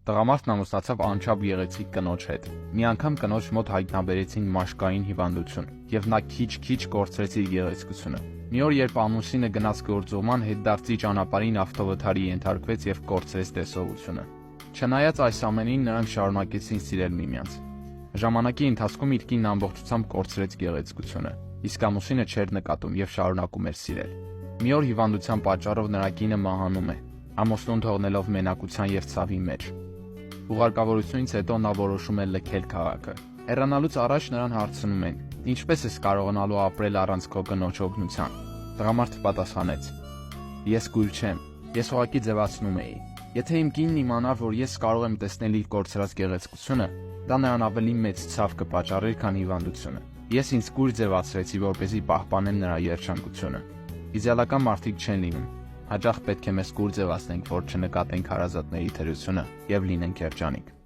Տղամարդն ամուսնացավ անչափ գեղեցիկ կնոջ հետ։ Մի անգամ կնոջ մոտ հայտնաբերեցին մաշկային հիվանդություն, եւ նա քիչ-քիչ կորցրեց իր գեղեցկությունը։ Մի օր, երբ ամուսինը գնաց գործուղման, հետդարձի ճանապարհին ավտովթարի ենթարկվեց եւ կորցրեց տեսողությունը։ Չնայած այս ամենին, նրանք շարունակեցին սիրել միմյանց։ Ժամանակի ընթացքում իր կինն ամբողջությամբ կորցրեց գեղեցկությունը, իսկ ամուսինը չէր նկատում եւ շարունակում էր սիրել։ Մի օր հիվանդության պատճառով նրա կինը մահանում է, ամուսնուն թողնելով մենակության եւ ցավի մեջ։ Ուղարկավորությունից հետո նա որոշում է լքել քաղաքը։ Հեռանալուց առաջ նրան հարցնում են. «Ինչպես ես կարողանալու ապրել առանց քո կնոջ օգնության»։ Տղամարդը պատասխանեց. «Ես կույր չեմ, ես ուղղակի ձևացնում էի։ Եթե իմ կինն իմանար, որ ես կարող եմ տեսնել իր կորցրած գեղեցկությունը, դա նրան ավելի մեծ ցավ կպատճառեր, քան հիվանդությունը։ Ես ինձ կույր ձևացրեցի, որպեսզի պահպանեմ նրա երջանկությունը։ Իդեալական մարդիկ չեն լինում։ Հաճախ պետք է մեզ կույր ձևացնենք, որ չնկատենք հարազատների թերությունը եւ լինենք երջանիկ»։